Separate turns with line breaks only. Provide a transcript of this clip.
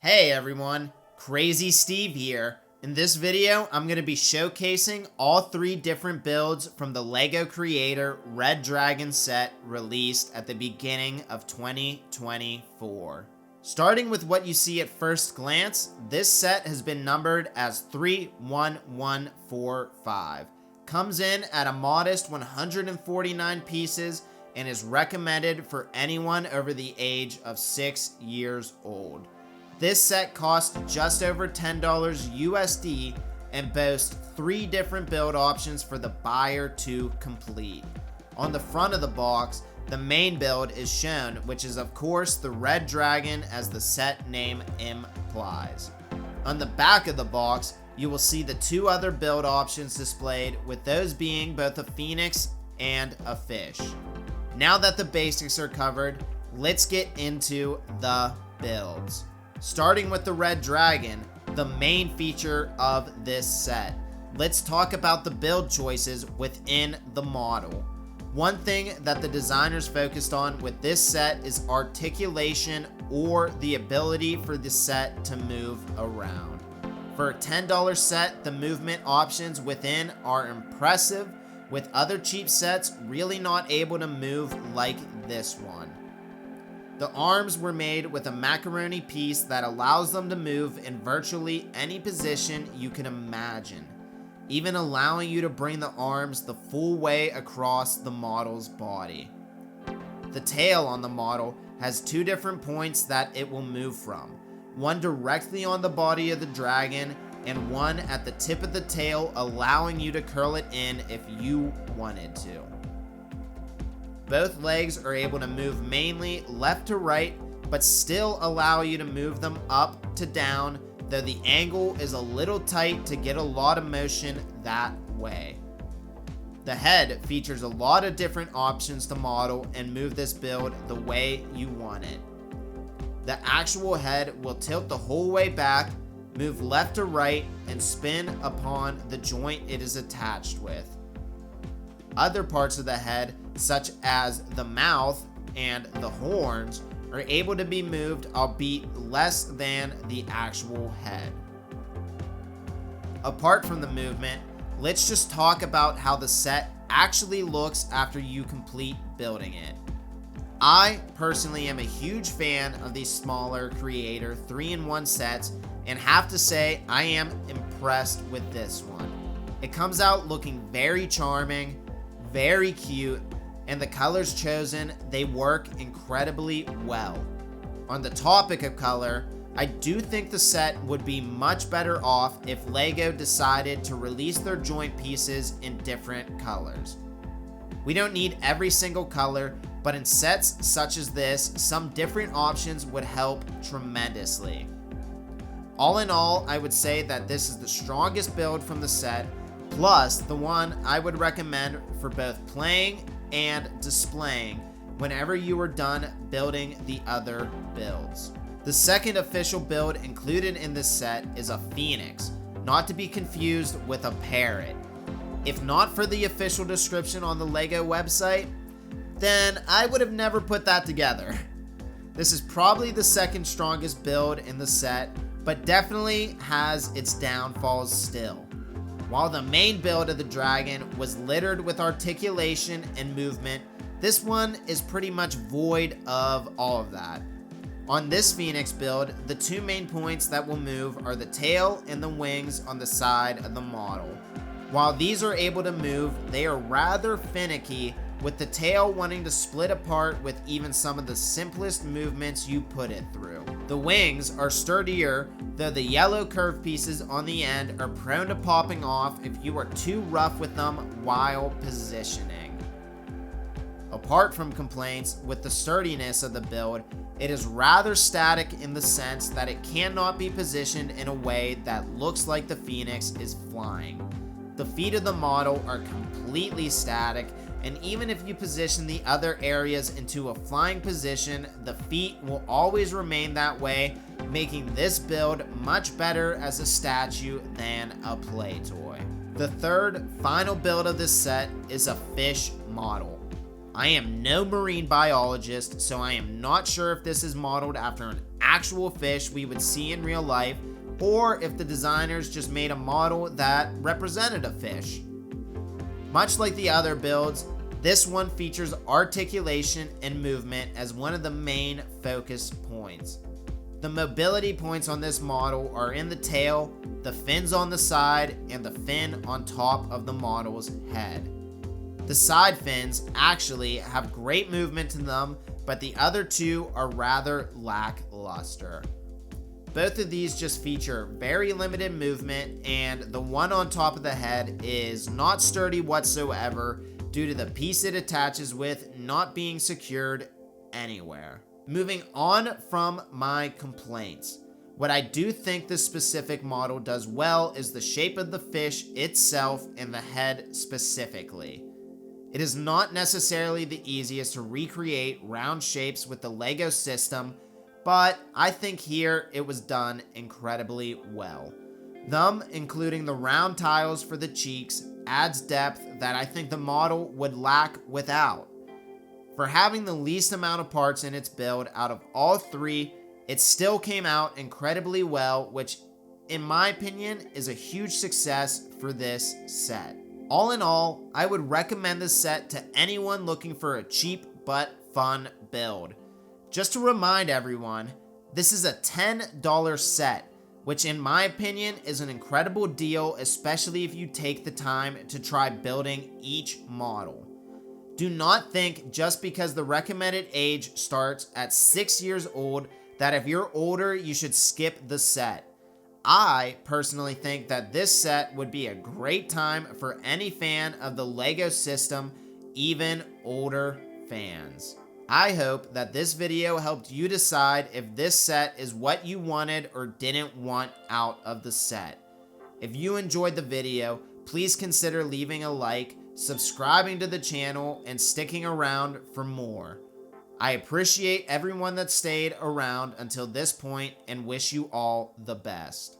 Hey everyone, Crazy Steve here. In this video, I'm going to be showcasing all three different builds from the LEGO Creator Red Dragon set released at the beginning of 2024. Starting with what you see at first glance, this set has been numbered as 31145. Comes in at a modest 149 pieces and is recommended for anyone over the age of 6 years old. This set costs just over $10 USD and boasts 3 different build options for the buyer to complete. On the front of the box, the main build is shown, which is of course the Red Dragon as the set name implies. On the back of the box, you will see the 2 other build options displayed, with those being both a phoenix and a fish. Now that the basics are covered, let's get into the builds. Starting with the Red Dragon, the main feature of this set. Let's talk about the build choices within the model. One thing that the designers focused on with this set is articulation, or the ability for the set to move around. For a $10 set, the movement options within are impressive, with other cheap sets really not able to move like this one. The arms were made with a macaroni piece that allows them to move in virtually any position you can imagine, even allowing you to bring the arms the full way across the model's body. The tail on the model has 2 different points that it will move from, one directly on the body of the dragon and one at the tip of the tail, allowing you to curl it in if you wanted to. Both legs are able to move mainly left to right, but still allow you to move them up to down, though the angle is a little tight to get a lot of motion that way. The head features a lot of different options to model and move this build the way you want it. The actual head will tilt the whole way back, move left to right, and spin upon the joint it is attached with. Other parts of the head, such as the mouth and the horns, are able to be moved, albeit less than the actual head. Apart from the movement, let's just talk about how the set actually looks after you complete building it. I personally am a huge fan of these smaller Creator 3-in-1 sets, and have to say I am impressed with this one. It comes out looking very charming, very cute, and the colors chosen, they work incredibly well. On the topic of color, I do think the set would be much better off if LEGO decided to release their joint pieces in different colors. We don't need every single color, but in sets such as this, some different options would help tremendously. All in all, I would say that this is the strongest build from the set, plus the one I would recommend for both playing and displaying whenever you are done building the other builds. The second official build included in this set is a phoenix, not to be confused with a parrot. If not for the official description on the LEGO website, then I would have never put that together. This is probably the second strongest build in the set, but definitely has its downfalls still. While the main build of the dragon was littered with articulation and movement, this one is pretty much void of all of that. On this Phoenix build, the 2 main points that will move are the tail and the wings on the side of the model. While these are able to move, they are rather finicky, with the tail wanting to split apart with even some of the simplest movements you put it through. The wings are sturdier, though the yellow curved pieces on the end are prone to popping off if you are too rough with them while positioning. Apart from complaints with the sturdiness of the build, it is rather static in the sense that it cannot be positioned in a way that looks like the Phoenix is flying. The feet of the model are completely static, and even if you position the other areas into a flying position, the feet will always remain that way, making this build much better as a statue than a play toy. The third, final build of this set is a fish model. I am no marine biologist, so I am not sure if this is modeled after an actual fish we would see in real life, or if the designers just made a model that represented a fish. Much like the other builds, this one features articulation and movement as one of the main focus points. The mobility points on this model are in the tail, the fins on the side, and the fin on top of the model's head. The side fins actually have great movement to them, but the other two are rather lackluster. Both of these just feature very limited movement, and the one on top of the head is not sturdy whatsoever due to the piece it attaches with not being secured anywhere. Moving on from my complaints, what I do think this specific model does well is the shape of the fish itself and the head specifically. It is not necessarily the easiest to recreate round shapes with the Lego system, but I think here it was done incredibly well. Them including the round tiles for the cheeks adds depth that I think the model would lack without. For having the least amount of parts in its build out of all three, it still came out incredibly well, which in my opinion is a huge success for this set. All in all, I would recommend this set to anyone looking for a cheap but fun build. Just to remind everyone, this is a $10 set, which in my opinion is an incredible deal, especially if you take the time to try building each model. Do not think just because the recommended age starts at 6 years old that if you're older you should skip the set. I personally think that this set would be a great time for any fan of the Lego system, even older fans. I hope that this video helped you decide if this set is what you wanted or didn't want out of the set. If you enjoyed the video, please consider leaving a like, subscribing to the channel, and sticking around for more. I appreciate everyone that stayed around until this point and wish you all the best.